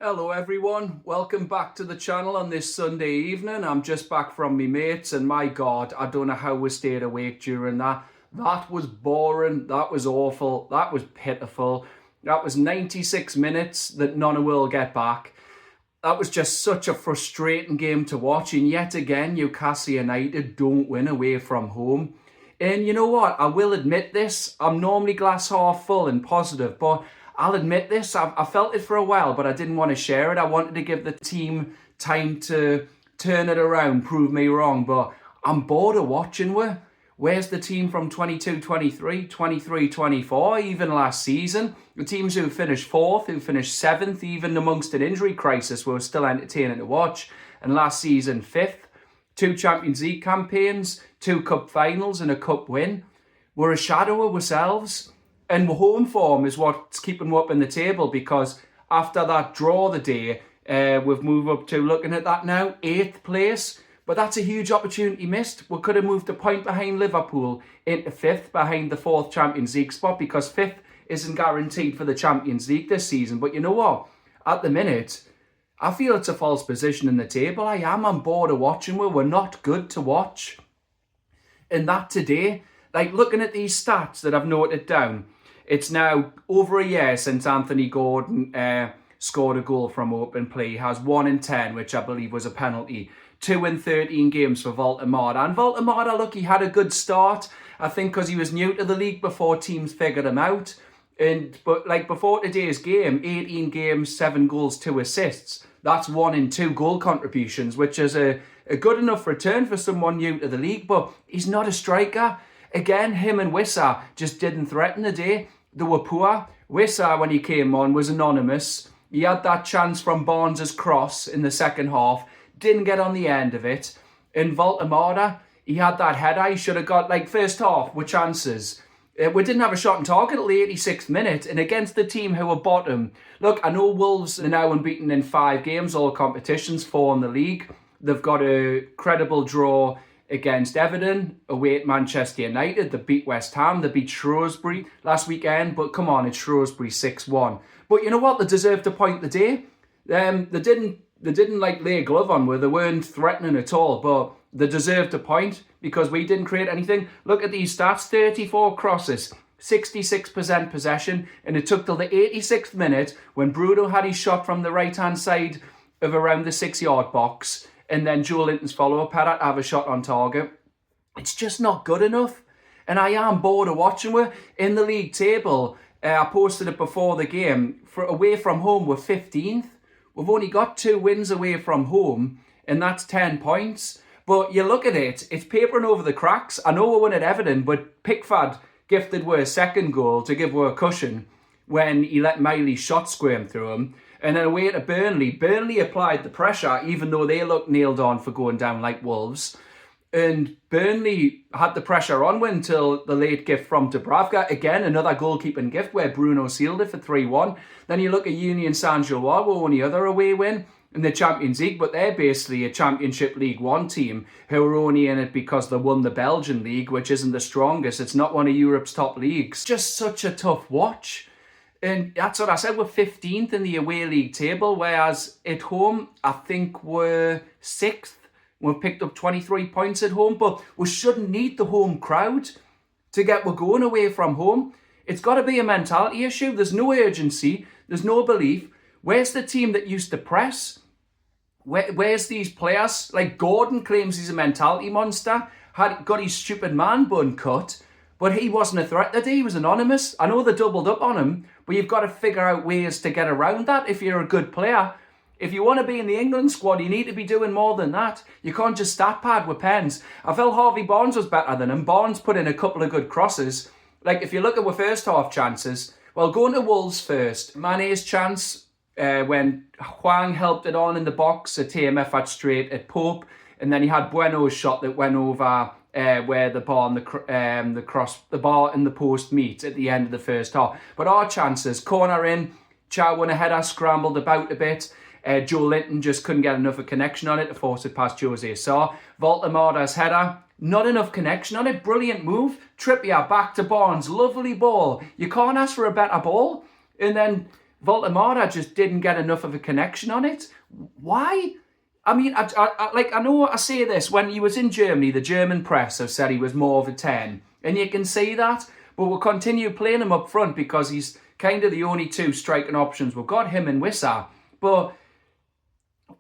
Hello everyone, welcome back to the channel on this Sunday evening. I'm just back from me mates and my God, I don't know how we stayed awake during that. That was boring, that was awful, that was pitiful. That was 96 minutes that none will get back. That was just such a frustrating game to watch, and yet again Newcastle United don't win away from home. And you know what, I will admit this, I'm normally glass half full and positive, but I'll admit this, I felt it for a while, but I didn't want to share it. I wanted to give the team time to turn it around, prove me wrong, but I'm bored of watching Where's the team from 22-23, 23-24, even last season? The teams who finished 4th, who finished 7th, even amongst an injury crisis, were still entertaining to watch. And last season, 5th, 2 Champions League campaigns, 2 cup finals and a cup win. We're a shadow of ourselves. And home form is what's keeping them up in the table, because after that draw the day, we've moved up to, looking at that now, 8th place. But that's a huge opportunity missed. We could have moved a point behind Liverpool into 5th, behind the 4th Champions League spot, because 5th isn't guaranteed for the Champions League this season. But you know what? At the minute, I feel it's a false position in the table. I'm bored of watching. We're not good to watch. And that today, like looking at these stats that I've noted down, it's now over a year since Anthony Gordon scored a goal from open play. He has 1 in 10, which I believe was a penalty. 2 in 13 games for Woltemade. And Woltemade, look, he had a good start. I think because he was new to the league before teams figured him out. But like before today's game, 18 games, 7 goals, 2 assists. That's 1 in 2 goal contributions, which is a good enough return for someone new to the league. But he's not a striker. Again, him and Wissa just didn't threaten the day. They were poor. Wissa, when he came on, was anonymous. He had that chance from Barnes' cross in the second half. Didn't get on the end of it. In Woltemade, he had that header. He should have got, like, first half with chances. We didn't have a shot on target at the 86th minute. And against the team who were bottom. Look, I know Wolves are now unbeaten in 5 games, all competitions, 4 in the league. They've got a credible draw against Everton, away at Manchester United. They beat West Ham, they beat Shrewsbury last weekend, but come on, it's Shrewsbury 6-1. But you know what? They deserved a point today. They didn't like lay a glove on where they weren't threatening at all, but they deserved a point because we didn't create anything. Look at these stats, 34 crosses, 66% possession, and it took till the 86th minute when Bruno had his shot from the right-hand side of around the 6-yard box, and then Joe Linton's follow-up had to have a shot on target. It's just not good enough. And I am bored of watching. We're in the league table. I posted it before the game. For away from home, we're 15th. We've only got 2 wins away from home, and that's 10 points. But you look at it, it's papering over the cracks. I know we won at Everton, but Pickford gifted with a second goal to give her a cushion when he let Miley's shot squirm through him. And then away to Burnley. Burnley applied the pressure, even though they looked nailed on for going down like Wolves. And Burnley had the pressure on until the late gift from Dubravka. Again, another goalkeeping gift where Bruno sealed it for 3-1. Then you look at Union Saint-Gilloise, were only other away win in the Champions League, but they're basically a Championship League 1 team who are only in it because they won the Belgian league, which isn't the strongest. It's not one of Europe's top leagues. Just such a tough watch. And that's what I said, we're 15th in the away league table, whereas at home, I think we're 6th. We've picked up 23 points at home, but we shouldn't need the home crowd to get we're going away from home. It's got to be a mentality issue. There's no urgency. There's no belief. Where's the team that used to press? Where's these players? Like Gordon claims he's a mentality monster, got his stupid man bun cut, but he wasn't a threat that day. He was anonymous. I know they doubled up on him, but you've got to figure out ways to get around that if you're a good player. If you want to be in the England squad, you need to be doing more than that. You can't just stat pad with pens. I felt Harvey Barnes was better than him. Barnes put in a couple of good crosses. Like, if you look at our first half chances, well, going to Wolves first, Mane's chance when Hwang helped it on in the box, a TMF had straight at Pope, and then he had Bueno's shot that went over where the bar and the bar and the post meet at the end of the first half. But our chances, corner in, Chow won a header, scrambled about a bit. Joe Linton just couldn't get enough of a connection on it to force it past Jose Sarr. Woltemade's header, not enough connection on it. Brilliant move. Trippier back to Barnes. Lovely ball. You can't ask for a better ball. And then Woltemade just didn't get enough of a connection on it. Why? I mean, I know I say this, when he was in Germany, the German press have said he was more of a 10. And you can see that, but we'll continue playing him up front because he's kind of the only two striking options. We've got him and Wissa, but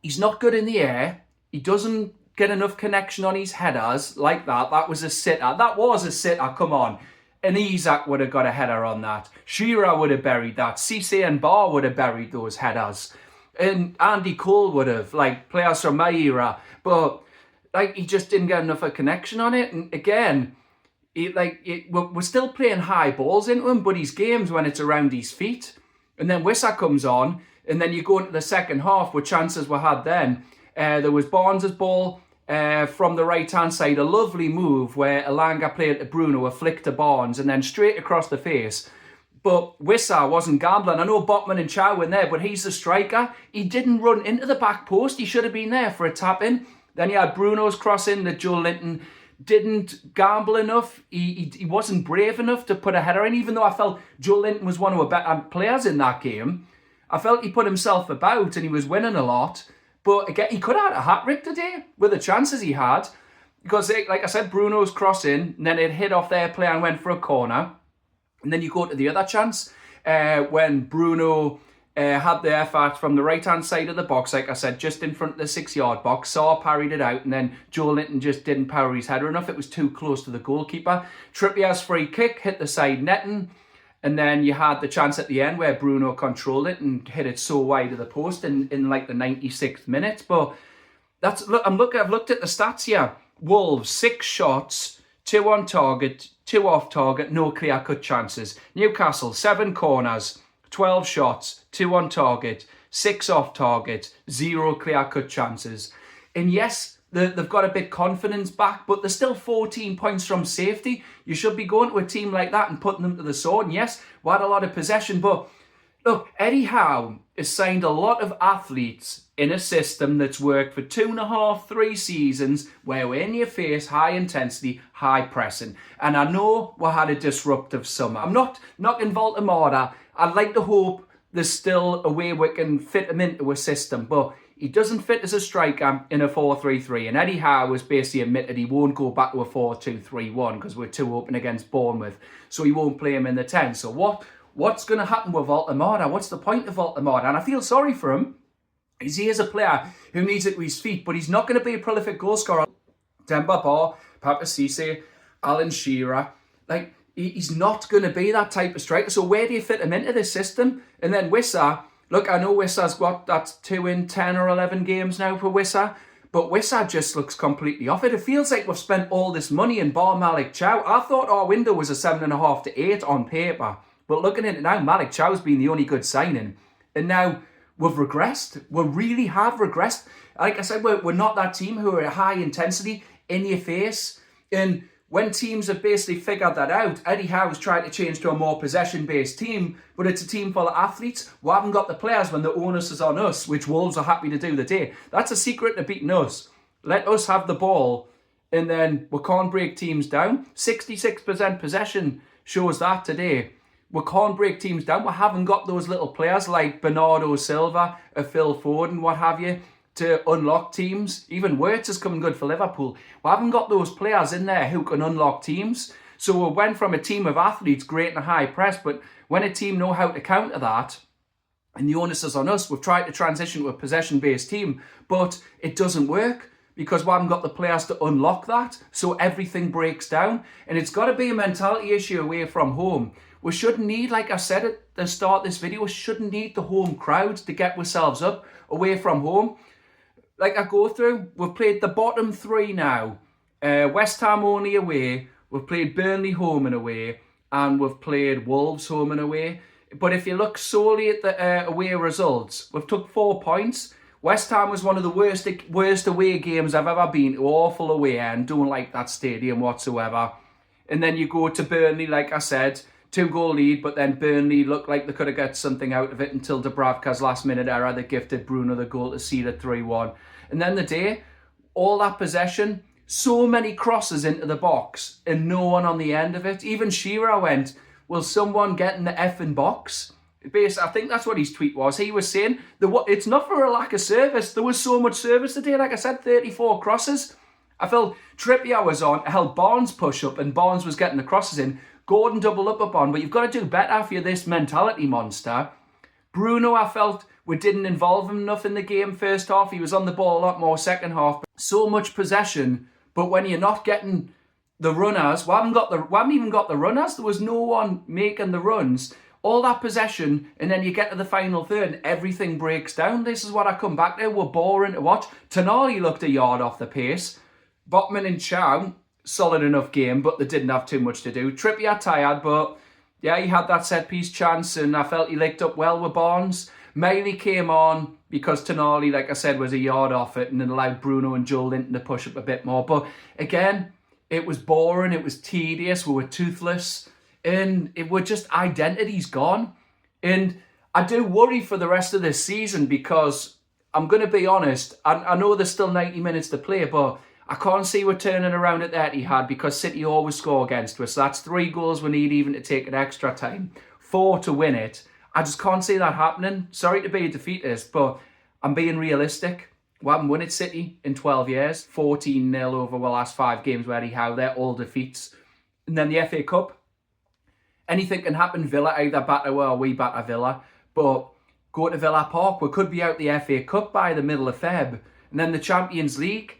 he's not good in the air. He doesn't get enough connection on his headers like that. That was a sitter. That was a sitter, come on. And Isak would have got a header on that. Shearer would have buried that. Cisse and Barr would have buried those headers. And Andy Cole would have, like, players from my era. But, like, he just didn't get enough of a connection on it. And again, we're still playing high balls into him, but his games when it's around his feet. And then Wissa comes on, and then you go into the second half with chances we had then. There was Barnes' ball from the right-hand side, a lovely move where Elanga played to Bruno, a flick to Barnes, and then straight across the face. But Wissa wasn't gambling. I know Botman and Chow were there, but he's the striker. He didn't run into the back post. He should have been there for a tap-in. Then you had Bruno's cross-in that Joe Linton didn't gamble enough. He wasn't brave enough to put a header in, even though I felt Joe Linton was one of the better players in that game. I felt he put himself about and he was winning a lot. But again, he could have had a hat-trick today with the chances he had. Because, like I said, Bruno's cross-in, and then it hit off their player and went for a corner. And then you go to the other chance when Bruno had the effort from the right-hand side of the box, like I said, just in front of the 6-yard box. Saw parried it out, and then Joe Linton just didn't power his header enough. It was too close to the goalkeeper. Trippier's free kick hit the side netting. And then you had the chance at the end where Bruno controlled it and hit it so wide of the post in like the 96th minute. But that's I've looked at the stats here. Wolves, 6 shots, 2 on target, 2 off target, no clear-cut chances. Newcastle, 7 corners, 12 shots, 2 on target, 6 off target, 0 clear-cut chances. And yes, they've got a bit confidence back, but they're still 14 points from safety. You should be going to a team like that and putting them to the sword. And yes, we had a lot of possession, but look, Eddie Howe has signed a lot of athletes in a system that's worked for 2.5, 3 seasons where we're in your face, high intensity, high pressing. And I know we had a disruptive summer. I'm not knocking Woltemade. I'd like to hope there's still a way we can fit him into a system, but he doesn't fit as a striker in a 4-3-3. And Eddie Howe has basically admitted he won't go back to a 4-2-3-1 because we're too open against Bournemouth. So he won't play him in the 10. So what's going to happen with Woltemade? What's the point of Woltemade? And I feel sorry for him. He is a player who needs it with his feet, but he's not going to be a prolific goal scorer. Demba Ba, Papa Cisse, Alan Shearer. Like, he's not going to be that type of striker. So where do you fit him into this system? And then Wissa. Look, I know Wissa's got that 2 in 10 or 11 games now for Wissa, but Wissa just looks completely off it. It feels like we've spent all this money in Bar Malik Chow. I thought our window was a 7.5 to 8 on paper, but looking at it now, Malik Chow's been the only good signing. And now we've regressed. We really have regressed. Like I said, we're not that team who are high intensity, in your face. And when teams have basically figured that out, Eddie Howe's tried to change to a more possession-based team, but it's a team full of athletes. We haven't got the players when the onus is on us, which Wolves are happy to do today. That's a secret to beating us. Let us have the ball, and then we can't break teams down. 66% possession shows that today. We can't break teams down. We haven't got those little players like Bernardo Silva, or Phil Foden, what have you, to unlock teams. Even Wirtz is coming good for Liverpool. We haven't got those players in there who can unlock teams. So we went from a team of athletes, great in a high press, but when a team know how to counter that, and the onus is on us, we've tried to transition to a possession-based team, but it doesn't work because we haven't got the players to unlock that, so everything breaks down. And it's got to be a mentality issue away from home. We shouldn't need, like I said at the start of this video, we shouldn't need the home crowd to get ourselves up away from home. Like I go through, we've played the bottom 3 now. West Ham only away, we've played Burnley home and away, and we've played Wolves home and away. But if you look solely at the away results, we've took 4 points. West Ham was one of the worst away games I've ever been to. Awful away end, don't like that stadium whatsoever. And then you go to Burnley, like I said, 2-goal lead, but then Burnley looked like they could have got something out of it until Dubravka's last-minute error that gifted Bruno the goal to seal it 3-1. And then the day, all that possession, so many crosses into the box and no one on the end of it. Even Shearer went, will someone get in the effing box? Basically, I think that's what his tweet was. He was saying, it's not for a lack of service. There was so much service today. Like I said, 34 crosses. I felt Trippier was on, held Barnes push up, and Barnes was getting the crosses in. Gordon doubled up on, but you've got to do better if you're this mentality monster. Bruno, I felt we didn't involve him enough in the game first half. He was on the ball a lot more second half. So much possession, but when you're not getting the runners, we haven't even got the runners. There was no one making the runs. All that possession, and then you get to the final third and everything breaks down. This is what I come back to. We're boring to watch. Tonali looked a yard off the pace. Botman and Chow, solid enough game, but they didn't have too much to do. Trippier tired, but yeah, he had that set-piece chance, and I felt he linked up well with Barnes. Miley came on because Tonali, like I said, was a yard off it, and it allowed Bruno and Joe Linton to push up a bit more. But again, it was boring, it was tedious, we were toothless, and it were just identity's gone. And I do worry for the rest of this season because I'm going to be honest, I know there's still 90 minutes to play, but I can't see we're turning around at that Etihad because City always score against us. So that's 3 goals we need even to take it extra time. 4 to win it. I just can't see that happening. Sorry to be a defeatist, but I'm being realistic. We haven't won at City in 12 years. 14-0 over the last 5 games where how they're all defeats. And then the FA Cup. Anything can happen. Villa either batter or we batter Villa. But go to Villa Park. We could be out the FA Cup by the middle of Feb. And then the Champions League.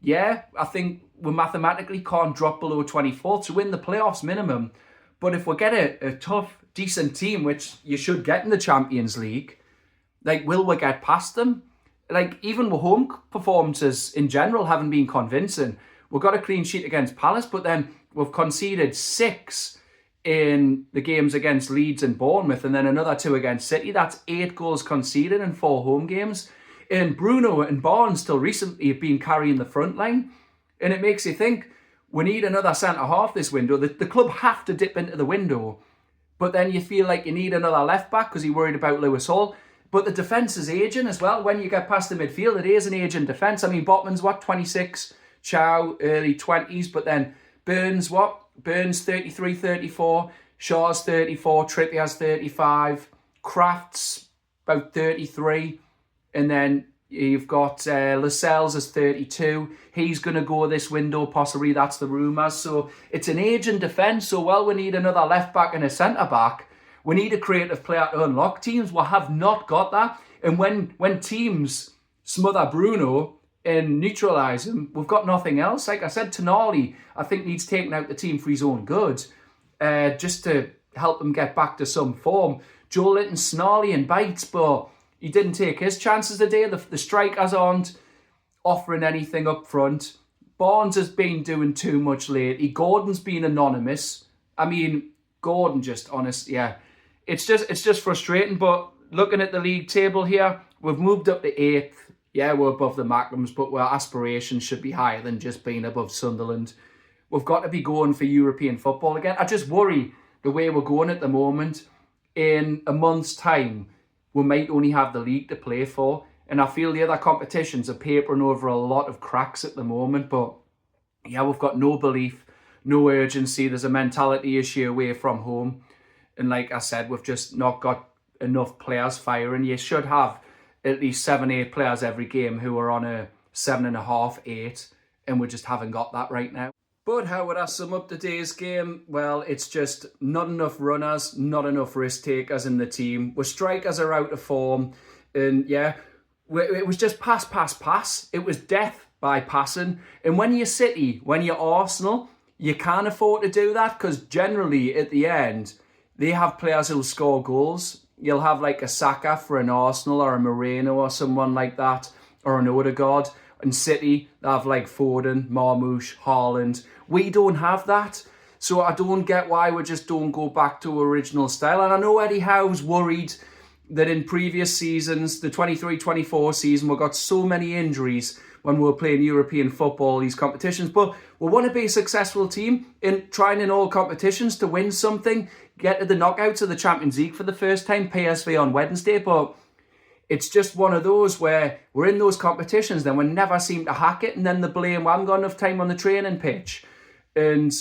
Yeah, I think we mathematically can't drop below 24th to win the playoffs minimum. But if we get a tough, decent team, which you should get in the Champions League, like, will we get past them? Like, even with home performances in general haven't been convincing. We've got a clean sheet against Palace, but then we've conceded 6 in the games against Leeds and Bournemouth, and then another 2 against City. That's 8 goals conceded in 4 home games. And Bruno and Barnes till recently have been carrying the front line. And it makes you think, we need another centre-half this window. The club have to dip into the window. But then you feel like you need another left-back because you're worried about Lewis Hall. But the defence is ageing as well. When you get past the midfield, it is an ageing defence. I mean, Botman's, 26? Chow, early 20s. But then Burns, Burns, 33, 34. Shaw's 34. Trippier's 35. Kraft's about 33. And then you've got Lascelles is 32. He's going to go this window, possibly. That's the rumours. So it's an aging defence. So, well, we need another left-back and a centre-back. We need a creative player to unlock teams. We have not got that. And when teams smother Bruno and neutralise him, we've got nothing else. Like I said, Tonali, I think, needs taken out the team for his own good, just to help him get back to some form. Joe Linton snarly and bites, but he didn't take his chances today. The strikers aren't offering anything up front. Barnes has been doing too much lately. Gordon's been anonymous. I mean, Gordon just, honest, yeah. It's just frustrating, but looking at the league table here, we've moved up to 8th. Yeah, we're above the Macklams, but our aspirations should be higher than just being above Sunderland. We've got to be going for European football again. I just worry the way we're going at the moment. In a month's time, we might only have the league to play for. And I feel the other competitions are papering over a lot of cracks at the moment. But yeah, we've got no belief, no urgency. There's a mentality issue away from home. And like I said, we've just not got enough players firing. You should have at least 7-8 players every game who are on a 7.5, 8. And we just haven't got that right now. But how would I sum up today's game? Well, it's just not enough runners, not enough risk takers in the team. Our strikers are out of form. And yeah, it was just pass, pass, pass. It was death by passing. And when you're City, when you're Arsenal, you can't afford to do that because generally at the end, they have players who'll score goals. You'll have like a Saka for an Arsenal or a Moreno or someone like that, or an Odegaard. And City, they have like Foden, Marmoush, Haaland. We don't have that. So I don't get why we just don't go back to original style. And I know Eddie Howe's worried that in previous seasons, the 23-24 season, we got so many injuries when we were playing European football, these competitions. But we want to be a successful team in trying in all competitions to win something, get to the knockouts of the Champions League for the first time, PSV on Wednesday. But it's just one of those where we're in those competitions, then we never seem to hack it, and then the blame, well, I haven't got enough time on the training pitch. And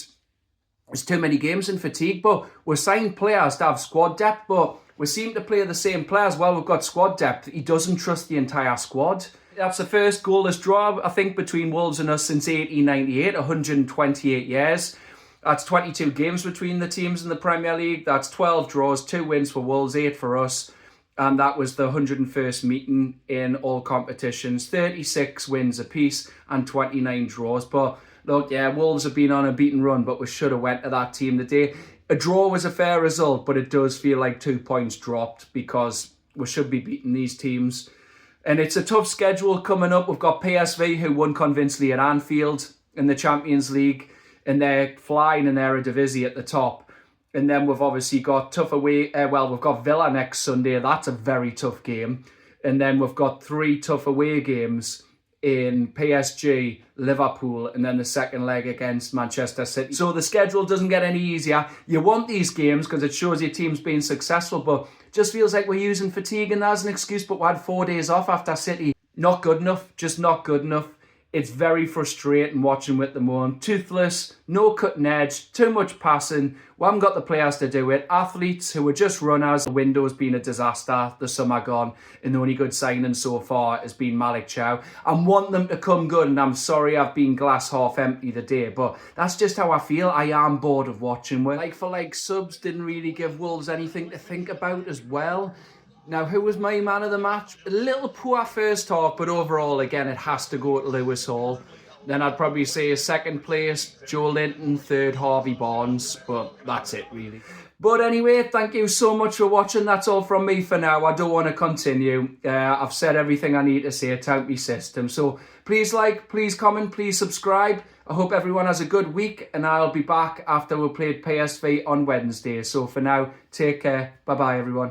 there's too many games and fatigue. But we're signed players to have squad depth, but we seem to play the same players. Well, we've got squad depth. He doesn't trust the entire squad. That's the first goalless draw, I think, between Wolves and us since 1898, 128 years. That's 22 games between the teams in the Premier League. That's 12 draws, 2 wins for Wolves, 8 for us. And that was the 101st meeting in all competitions. 36 wins apiece and 29 draws. But look, yeah, Wolves have been on a beaten run, but we should have went to that team today. A draw was a fair result, but it does feel like 2 points dropped because we should be beating these teams. And it's a tough schedule coming up. We've got PSV, who won convincingly at Anfield in the Champions League, and they're flying in their Eredivisie at the top. And then we've obviously got tough away. We've got Villa next Sunday. That's a very tough game. And then we've got 3 tough away games in PSG, Liverpool, and then the second leg against Manchester City. So the schedule doesn't get any easier. You want these games because it shows your team's being successful, but just feels like we're using fatigue and that as an excuse, but we had 4 days off after City. Not good enough, just not good enough. It's very frustrating watching with the moment. Toothless, no cutting edge, too much passing. We haven't got the players to do it. Athletes who are just runners. The window's been a disaster. The summer gone. And the only good signing so far has been Malik Chow. I want them to come good, and I'm sorry I've been glass half empty today, but that's just how I feel. I am bored of watching. Like for like subs didn't really give Wolves anything to think about as well. Now, who was my man of the match? A little poor first half, but overall, again, it has to go to Lewis Hall. Then I'd probably say second place, Joe Linton, third, Harvey Barnes, but that's it, really. But anyway, thank you so much for watching. That's all from me for now. I don't want to continue. I've said everything I need to say about my system. So please like, please comment, please subscribe. I hope everyone has a good week, and I'll be back after we've played PSV on Wednesday. So for now, take care. Bye-bye, everyone.